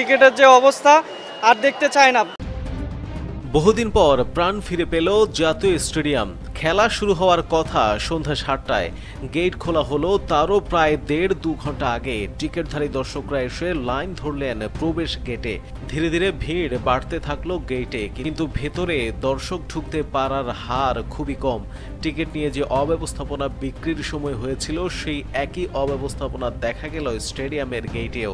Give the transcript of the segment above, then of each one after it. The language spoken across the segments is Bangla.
ক্রিকেটের যে অবস্থা আর দেখতে চায় না। বহুদিন পর প্রাণ ফিরে পেল জাতীয় স্টেডিয়াম। খেলা শুরু হওয়ার কথা সন্ধ্যা ৭টায়। গেট খোলা হলো তারও প্রায় ১.৫-২ ঘন্টা আগে। টিকিটধারী দর্শকরা এসে লাইন ধরলেন প্রবেশ গেটে। ধীরে ধীরে ভিড় বাড়তে থাকলো গেটে, কিন্তু ভেতরে দর্শক ঢুকতে পারার হার খুবই কম। টিকিট নিয়ে যে অব্যবস্থাপনা বিক্রির সময় হয়েছিল, সেই একই অব্যবস্থাপনা দেখা গেল স্টেডিয়ামের গেটেও।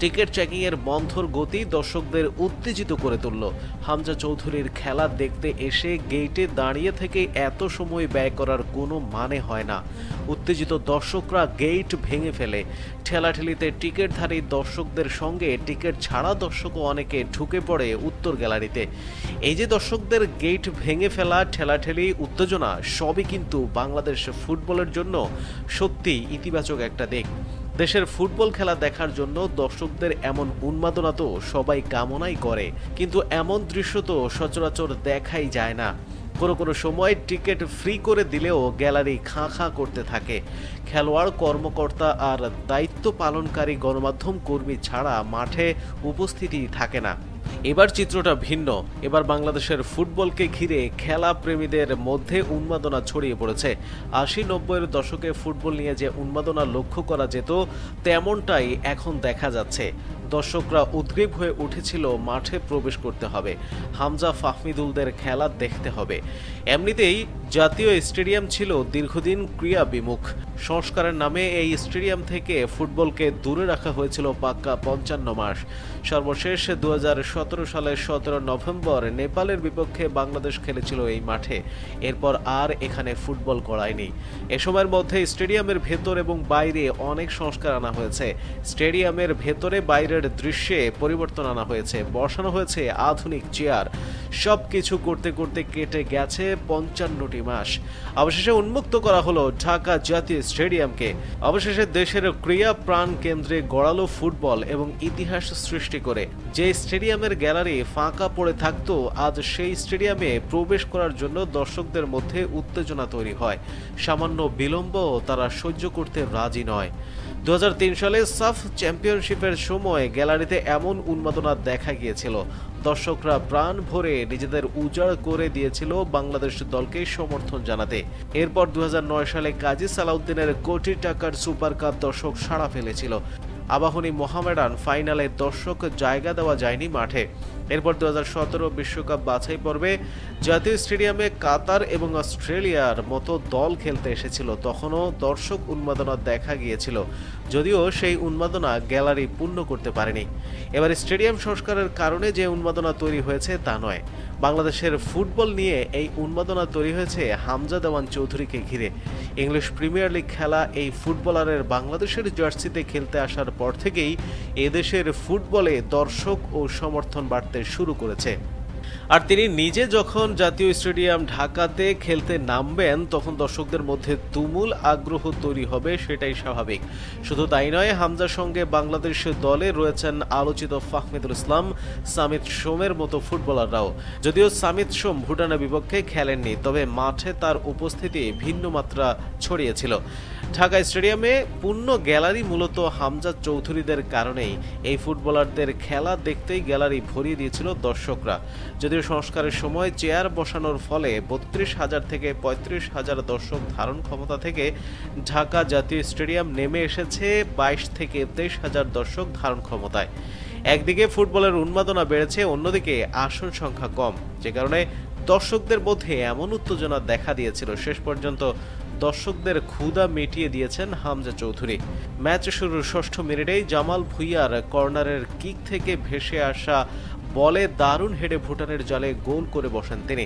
টিকিট চেকিংয়ের মন্থর গতি দর্শকদের উত্তেজিত করে তুলল। হামজা চৌধুরীর খেলা দেখতে এসে গেটে দাঁড়িয়ে থেকে এত সময় ব্যয় করার কোনো মানে হয় না। উত্তেজিত দর্শকরা গেট ভেঙে ফেলে। ঠেলাঠেলিতে টিকিটধারী দর্শকদের সঙ্গে টিকিট ছাড়া দর্শকও অনেকে ঢুকে পড়ে উত্তর গ্যালারিতে। এই যে দর্শকদের গেট ভেঙে ফেলা, ঠেলাঠেলি, উত্তেজনা, সবই কিন্তু বাংলাদেশ ফুটবলের জন্য সত্যি ইতিবাচক একটা দিক। দেশের ফুটবল খেলা দেখার জন্য দর্শকদের এমন উন্মাদনা তো সবাই কামনাই করে, কিন্তু এমন দৃশ্য তো সচরাচর দেখাই যায় না। কোনো সময় টিকিট ফ্রি করে দিলেও গ্যালারি খাঁ খাঁ করতে থাকে। খেলোয়াড়, কর্মকর্তা আর দায়িত্ব পালনকারী গণমাধ্যম কর্মী ছাড়া মাঠে উপস্থিতি থাকে না। এবার চিত্রটা ভিন্ন। এবার বাংলাদেশের ফুটবলকে ঘিরে খেলা প্রেমীদের মধ্যে উন্মাদনা ছড়িয়ে পড়েছে। ৮০-৯০-এর দশকে ফুটবল নিয়ে যে উন্মাদনা লক্ষ্য করা যেত, তেমনটাই এখন দেখা যাচ্ছে। দর্শকরা উদ্গ্রীব হয়ে উঠেছিল মাঠে প্রবেশ করতে হবে, হামজা ফাহমিদুলদের খেলা দেখতে হবে। এমনিতেই জাতীয় স্টেডিয়াম ছিল দীর্ঘদিন ক্রীড়া বিমুখ। সংস্কারের নামে এই স্টেডিয়াম থেকে ফুটবলকে দূরে রাখা হয়েছিল পাক্কা ৫৫ মাস। সর্বশেষ ২০১৭ সালের ১৭ নভেম্বর নেপালের বিপক্ষে বাংলাদেশ খেলেছিল এই মাঠে। এরপর আর এখানে ফুটবল গড়ায়নি। এ সময়ের মধ্যে স্টেডিয়ামের ভেতর এবং বাইরে অনেক সংস্কার আনা হয়েছে। স্টেডিয়ামের ভেতরে বাইরের দৃশ্যে পরিবর্তন আনা হয়েছে, বসানো হয়েছে আধুনিক চেয়ার। সবকিছু করতে করতে কেটে গেছে ৫৫টি মাস। অবশেষে উন্মুক্ত করা হলো ঢাকা জাতীয় স্টেডিয়ামকে। অবশেষে দেশের ক্রীড়া প্রাণ কেন্দ্রে গড়ালো ফুটবল এবং ইতিহাস সৃষ্টি করে। যে স্টেডিয়ামের গ্যালারি ফাঁকা পড়ে থাকতো, আজ সেই স্টেডিয়ামে প্রবেশ করার জন্য দর্শকদের মধ্যে উত্তেজনা তৈরি হয়। সামান্য বিলম্ব তারা সহ্য করতে রাজি নয়। ২০০৩ সালে সাফ চ্যাম্পিয়নশিপের সময় গ্যালারিতে এমন উন্মাদনা দেখা গিয়েছিল। দর্শকরা প্রাণ ভরে নিজেদের উজাড় করে দিয়েছিল বাংলাদেশ দলকে সমর্থন জানাতে। এরপর ২০০৯ সালে কাজী সালাউদ্দিনের কোটি টাকার সুপার কাপ দর্শক সাড়া ফেলেছিল। আবাহনী মোহামেডান ফাইনালে দর্শক জায়গা দেওয়া যায়নি মাঠে। এরপর ২০১৭ বিশ্বকাপ বাছাই পর্বে জাতীয় স্টেডিয়ামে কাতার এবং অস্ট্রেলিয়ার মতো দল খেলতে এসেছিল। তখনও দর্শক উন্মাদনা দেখা গিয়েছিল, যদিও সেই উন্মাদনা গ্যালারি পূর্ণ করতে পারেনি। এবার স্টেডিয়াম সংস্কারের কারণে যে উন্মাদনা তৈরি হয়েছে তা নয়। বাংলাদেশের ফুটবল নিয়ে এই উন্মাদনা তৈরি হয়েছে হামজা দেওয়ান চৌধুরীকে ঘিরে। ইংলিশ প্রিমিয়ার লিগ খেলা এই ফুটবলারের বাংলাদেশের জার্সিতে খেলতে আসার পর থেকেই এদেশের ফুটবলে দর্শক ও সমর্থন বাড়তে শুরু করেছে। আর তিনি নিজে যখন জাতীয় স্টেডিয়াম ঢাকাতে খেলতে নামবেন, তখন দর্শকদের মধ্যে তুমুল আগ্রহ তৈরি হবে, সেটাই স্বাভাবিক। শুধু তাই নয়, হামজার সঙ্গে বাংলাদেশ দলে রয়েছেন আলোচিত ফাহমিদুল ইসলাম, সামিত সোমের মতো ফুটবলাররাও। যদিও সামিত সোম ভুটানের বিপক্ষে খেলেননি, তবে মাঠে তার উপস্থিতি ভিন্ন মাত্রা ছড়িয়েছিল। ঢাকা স্টেডিয়ামে পূর্ণ গ্যালারি মূলত হামজা চৌধুরীদের কারণেই। এই ফুটবলারদের খেলা দেখতেই গ্যালারি ভরিয়ে দিয়েছিল দর্শকরা। যদিও সংস্কারের সময় চেয়ার বসানোর ফলে ৩২,০০০ থেকে ৩৫,০০০ দর্শক ধারণ ক্ষমতা থেকে ঢাকা জাতীয় স্টেডিয়াম নেমে এসেছে ২২ থেকে ২৩,০০০ দর্শক ধারণ ক্ষমতায়। একদিকে ফুটবলের উন্মাদনা বেড়েছে, অন্যদিকে আসন সংখ্যা কম, যে কারণে দর্শকদের মধ্যে এমন উত্তেজনা দেখা দিয়েছিল। শেষ পর্যন্ত দর্শকদের ক্ষুধা মিটিয়ে দিয়েছেন হামজা চৌধুরী। ম্যাচ শুরুর ৬ষ্ঠ মিনিটেই জামাল ভুঁইয়ার কর্নারের কিক থেকে ভেসে আসা বলে দারুণ হেডে ভুটানের জালে গোল করে বসেন তিনি।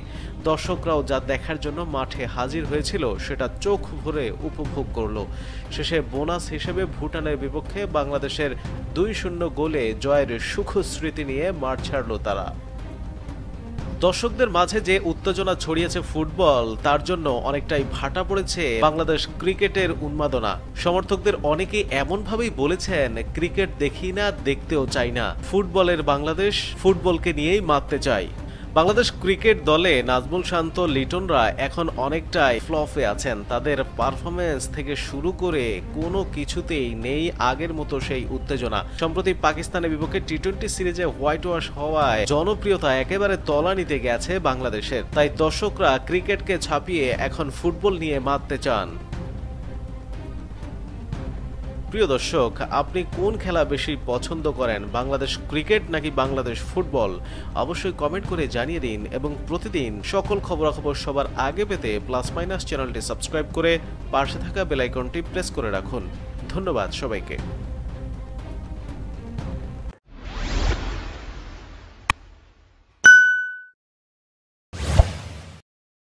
দর্শকরাও যা দেখার জন্য মাঠে হাজির হয়েছিল, সেটা চোখ ভরে উপভোগ করল। শেষে বোনাস হিসেবে ভুটানের বিপক্ষে বাংলাদেশের ২-০ গোলে জয়ের সুখ স্মৃতি নিয়ে মাঠ ছাড়ল তারা। দর্শকদের মাঝে যে উত্তেজনা ছড়িয়েছে ফুটবল, তার জন্য অনেকটাই ভাটা পড়েছে বাংলাদেশ ক্রিকেটের উন্মাদনা। সমর্থকদের অনেকেই এমনভাবেই বলেছেন, ক্রিকেট দেখি না, দেখতেও চাই না, ফুটবলের বাংলাদেশ ফুটবলকে নিয়েই মাততে চাই। বাংলাদেশ ক্রিকেট দলে নাজমুল শান্ত, লিটনরা এখন অনেকটাই ফ্লপে আছেন। তাদের পারফরমেন্স থেকে শুরু করে কোনো কিছুতেই নেই আগের মতো সেই উত্তেজনা। সম্প্রতি পাকিস্তানের বিপক্ষে টি-20 সিরিজে হোয়াইট ওয়াশ হওয়ায় জনপ্রিয়তা একেবারে তলানিতে গেছে বাংলাদেশের। তাই দর্শকরা ক্রিকেটকে ছাপিয়ে এখন ফুটবল নিয়ে মাততে চান। প্রিয় দর্শক, আপনি কোন খেলা বেশি পছন্দ করেন, বাংলাদেশ ক্রিকেট নাকি বাংলাদেশ ফুটবল? অবশ্যই কমেন্ট করে জানিয়ে দিন এবং প্রতিদিন সকল খবরাখবর সবার আগে পেতে প্লাস মাইনাস চ্যানেলটি সাবস্ক্রাইব করে পাশে থাকা বেল আইকনটি প্রেস করে রাখুন। ধন্যবাদ সবাইকে।